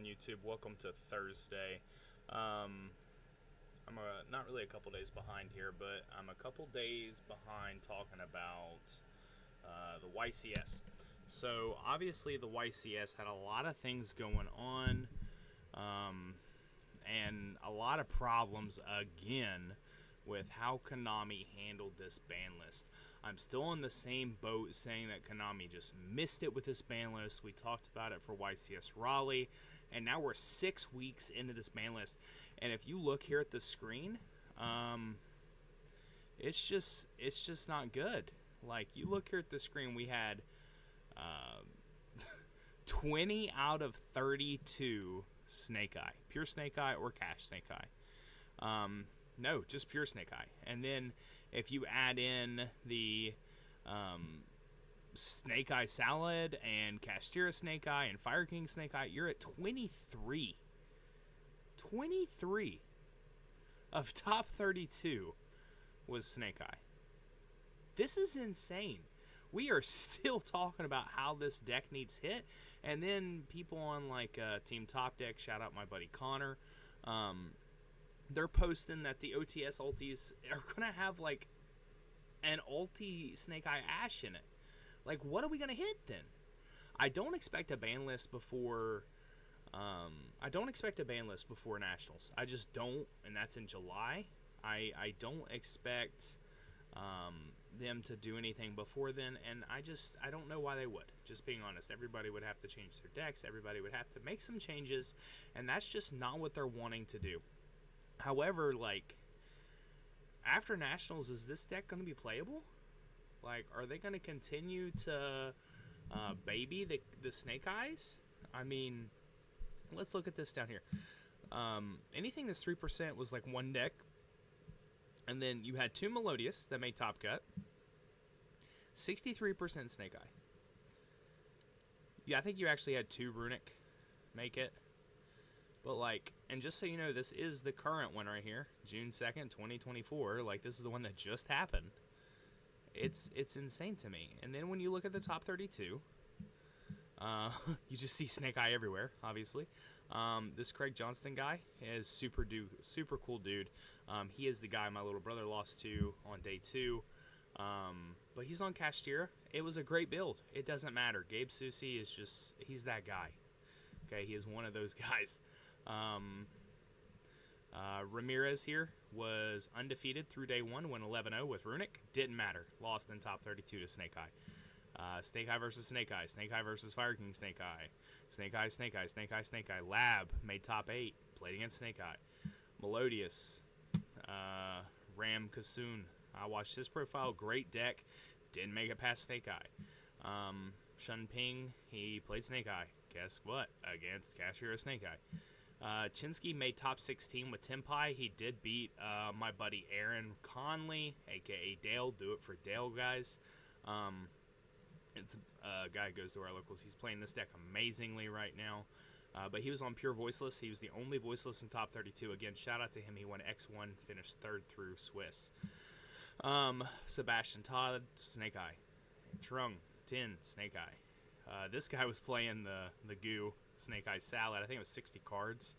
on YouTube? Welcome to Thursday. I'm not really a couple days behind here, but I'm a couple days behind talking about the YCS. So obviously the YCS had a lot of things going on, and a lot of problems again with how Konami handled this ban list. I'm still in the same boat saying that Konami just missed it with this ban list. We talked about it for YCS Raleigh, and now we're 6 weeks into this ban list. And if you look here at the screen, it's just not good. Like, you look here at the screen, we had 20 out of 32 Snake Eye. Pure Snake Eye or Cash Snake Eye. No, just pure Snake Eye. And then if you add in the Snake Eye Salad and Castira Snake Eye and Fire King Snake Eye, you're at 23. 23 of top 32 was Snake Eye. This is insane. We are still talking about how this deck needs hit. And then people on like Team Top Deck, shout out my buddy Connor, they're posting that the OTS ultis are going to have, like, an ulti Snake Eye Ash in it. Like, what are we going to hit, then? I don't expect a ban list before... Nationals. I just don't, and that's in July. I don't expect them to do anything before then, and I don't know why they would. Just being honest, everybody would have to change their decks. Everybody would have to make some changes, and that's just not what they're wanting to do. However, like, after Nationals, is this deck going to be playable? Like, are they going to continue to baby the Snake Eyes? I mean, let's look at this down here. Anything that's 3% was like one deck. And then you had two Melodious that made Top Cut. 63% Snake Eye. Yeah, I think you actually had two Runic make it. But, like, and just so you know, this is the current one right here, June 2nd, 2024. Like, this is the one that just happened. It's insane to me. And then when you look at the top 32, you just see Snake Eye everywhere, obviously. This Craig Johnston guy is super cool dude. He is the guy my little brother lost to on day 2. But he's on Castira. It was a great build. It doesn't matter. Gabe Susi is just, he's that guy. Okay, he is one of those guys. Ramirez here was undefeated through day 1, went 11-0 with Runic. Didn't matter. Lost in top 32 to Snake Eye. Snake Eye versus Snake Eye. Snake Eye versus Fire King Snake Eye. Snake Eye, Snake Eye, Snake Eye, Snake Eye. Lab made top 8. Played against Snake Eye. Melodious. Ram Kasoon. I watched his profile. Great deck. Didn't make it past Snake Eye. Shun Ping, he played Snake Eye. Guess what? Against Cashira Snake Eye. Chinsky made top 16 with Tempai. He did beat my buddy Aaron Conley, a.k.a. Dale. Do it for Dale, guys. It's a guy who goes to our locals. He's playing this deck amazingly right now. But he was on pure Voiceless. He was the only Voiceless in top 32. Again, shout out to him. He won X1, finished 3rd through Swiss. Sebastian Todd, Snake Eye. Trung, 10, Snake Eye. This guy was playing the Goo Snake Eye Salad. I think it was 60 cards.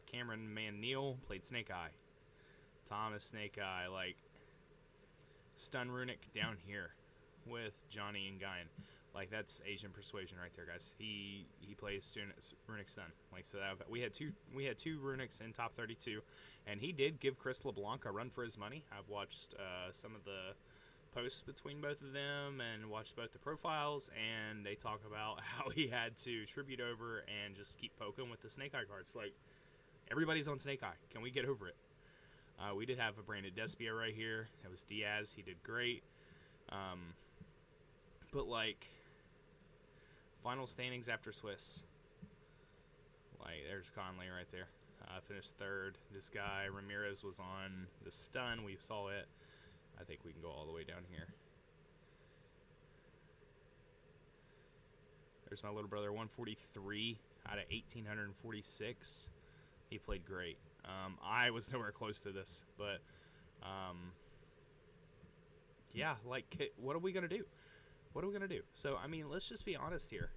Cameron Neal played Snake Eye. Thomas Snake Eye. Like, Stun Runic down here with Johnny and Guyan. Like, that's Asian Persuasion right there, guys. He plays Runic Stun. Like, so that, we had two Runics in top 32, and he did give Chris LeBlanc a run for his money. I've watched some of the posts between both of them and watched both the profiles, and they talk about how he had to tribute over and just keep poking with the Snake Eye cards. Like, everybody's on Snake Eye. Can we get over it? We did have a Brandon Despia right here. It was Diaz. He did great. But, like, final standings after Swiss. Like, there's Conley right there. Finished 3rd. This guy, Ramirez, was on the Stun. We saw it. I think we can go all the way down here. There's my little brother, 143 out of 1,846. He played great. I was nowhere close to this, but yeah, like, what are we going to do? What are we going to do? So, I mean, let's just be honest here.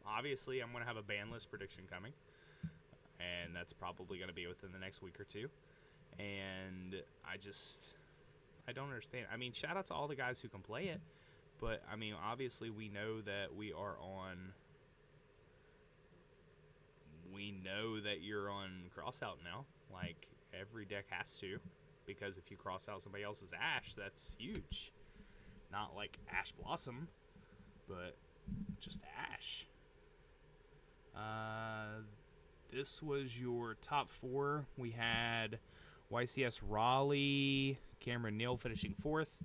Obviously, I'm going to have a Banlist prediction coming, and that's probably going to be within the next week or two. And I don't understand. I mean, shout out to all the guys who can play it, but I mean, obviously, we know that you're on crossout now. Like, every deck has to, because if you cross out somebody else's Ash, that's huge. Not like Ash Blossom, but just Ash. This was your top 4. We had YCS Raleigh, Cameron Neal finishing 4th,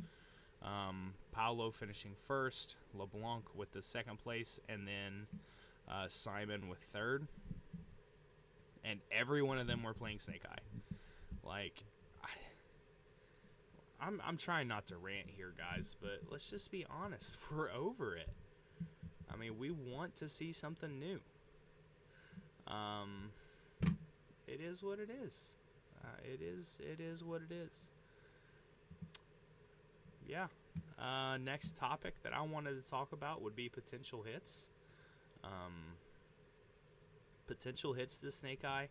Paolo finishing 1st, LeBlanc with the 2nd place, and then Simon with 3rd. And every one of them were playing Snake Eye. Like, I'm trying not to rant here, guys, but let's just be honest. We're over it. I mean, we want to see something new. It is what it is. It is what it is. Yeah. Next topic that I wanted to talk about would be potential hits. Potential hits to Snake Eye.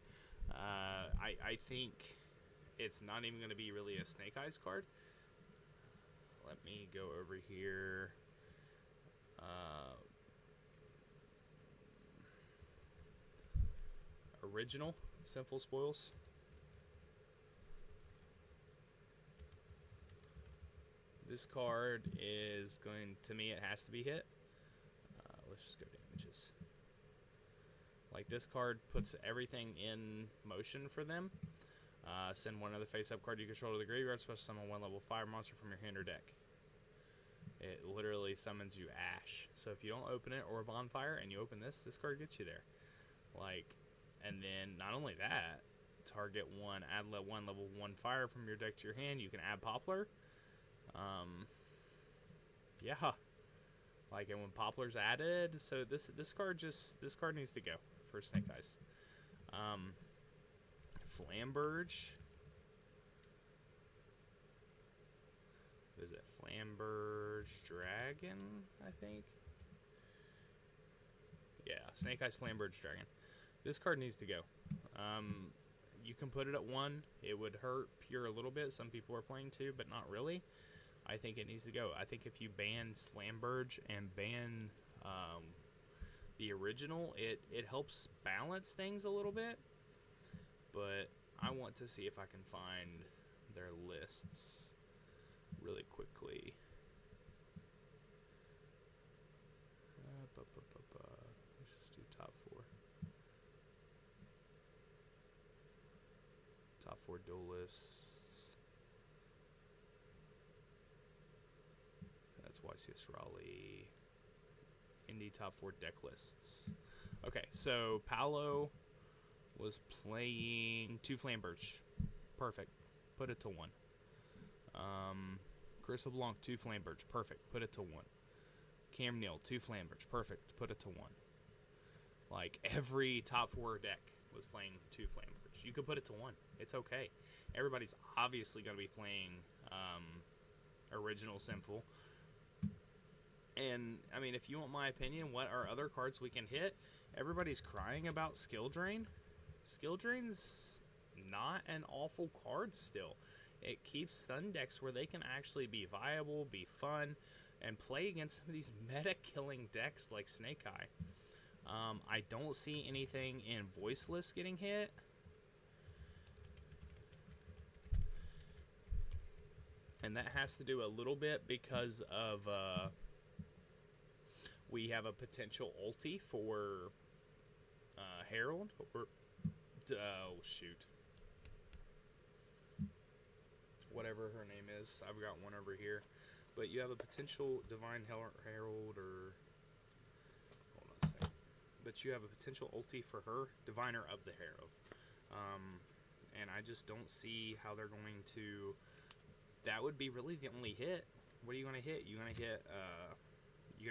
I think it's not even going to be really a Snake Eyes card. Let me go over here. Original Sinful Spoils. This card is going, to me, it has to be hit. Let's just go damages. Like, this card puts everything in motion for them. Send one other face-up card you control to the graveyard, special summon one level 5 monster from your hand or deck. It literally summons you Ash. So if you don't open it or a Bonfire and you open this card gets you there. Like, and then not only that, target one, add one level 1 fire from your deck to your hand. You can add Poplar. Yeah. Like, and when Poplar's added, so this card needs to go for Snake Eyes. Flamberge. What is it? Flamberge Dragon, I think. Yeah, Snake Eyes Flamberge Dragon. This card needs to go. You can put it at 1. It would hurt Pure a little bit. Some people are playing 2, but not really. I think it needs to go. I think if you ban Flamberge and ban the original, it helps balance things a little bit. But I want to see if I can find their lists really quickly. Let's just do top 4. Top 4 duel lists. That's YCS Raleigh. Indy top 4 deck lists. Okay, so Paolo was playing 2 Flamberge. Perfect. Put it to 1. Chris LeBlanc, 2 Flamberge. Perfect. Put it to 1. Cam Neal, 2 Flamberge. Perfect. Put it to 1. Like, every top 4 deck was playing 2 Flamberge. You could put it to 1. It's okay. Everybody's obviously going to be playing original Sinful. And, I mean, if you want my opinion, what are other cards we can hit? Everybody's crying about Skill Drain. Skill Drain's not an awful card still. It keeps stun decks where they can actually be viable, be fun, and play against some of these meta-killing decks like Snake Eye. I don't see anything in Voiceless getting hit. And that has to do a little bit because of we have a potential ulti for Herald. Or, oh, shoot. Whatever her name is. I've got one over here. But you have a potential Divine Herald or... Hold on a second. But you have a potential ulti for her, Diviner of the Herald. And I just don't see how they're going to... That would be really the only hit. What are you going to hit? You're going to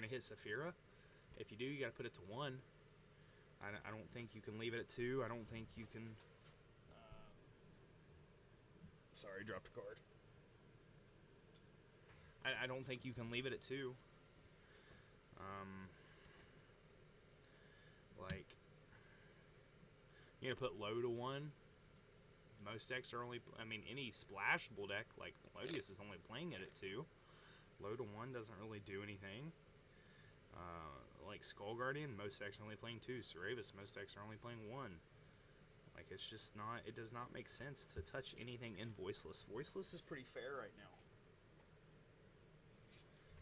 hit Saphira? If you do, you got to put it to 1. I don't think you can leave it at 2. I don't think you can... Sorry, dropped a card. I don't think you can leave it at 2. Like, you're gonna put low to 1. Most decks are only, I mean, any splashable deck like Melodious is only playing it at 2. Low to 1 doesn't really do anything. Like Skull Guardian, most decks are only playing 2. Ceravis, most decks are only playing 1. Like, it's just not, it does not make sense to touch anything in Voiceless. Voiceless is pretty fair right now.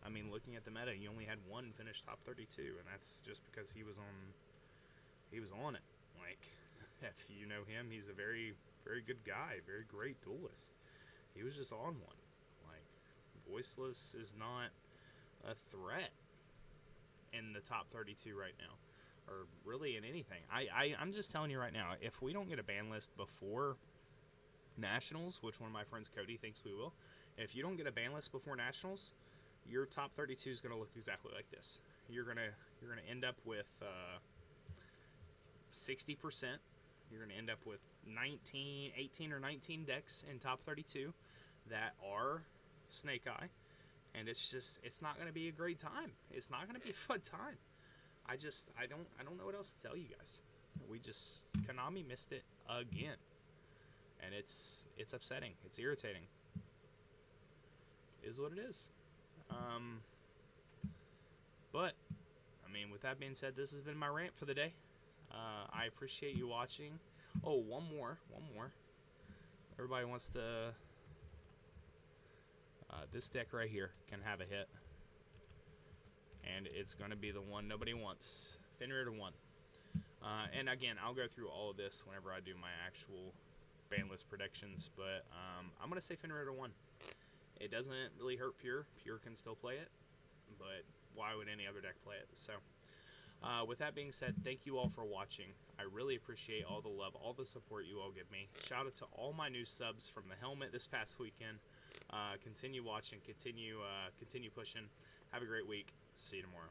I mean, looking at the meta, you only had 1 finish top 32, and that's just because he was on it. Like, if you know him, he's a very, very good guy, very great duelist. He was just on one. Like, Voiceless is not a threat in the top 32 right now, or really in anything. I'm just telling you right now, if we don't get a ban list before Nationals, which one of my friends Cody thinks we will, if you don't get a ban list before Nationals, your top 32 is going to look exactly like this. You're gonna end up with 60%. You're going to end up with 18 or 19 decks in top 32 that are Snake Eye. And it's not going to be a great time. It's not going to be a fun time. I don't know what else to tell you guys. Konami missed it again. And it's upsetting. It's irritating. It is what it is. But, I mean, with that being said, this has been my rant for the day. I appreciate you watching. Oh, one more. Everybody wants to... this deck right here can have a hit. And it's going to be the one nobody wants. Fenrir to 1. And again, I'll go through all of this whenever I do my actual ban list predictions. But I'm going to say Fenrir to 1. It doesn't really hurt Pure. Pure can still play it. But why would any other deck play it? So, with that being said, thank you all for watching. I really appreciate all the love, all the support you all give me. Shout out to all my new subs from the helmet this past weekend. Continue watching, continue pushing. Have a great week. See you tomorrow.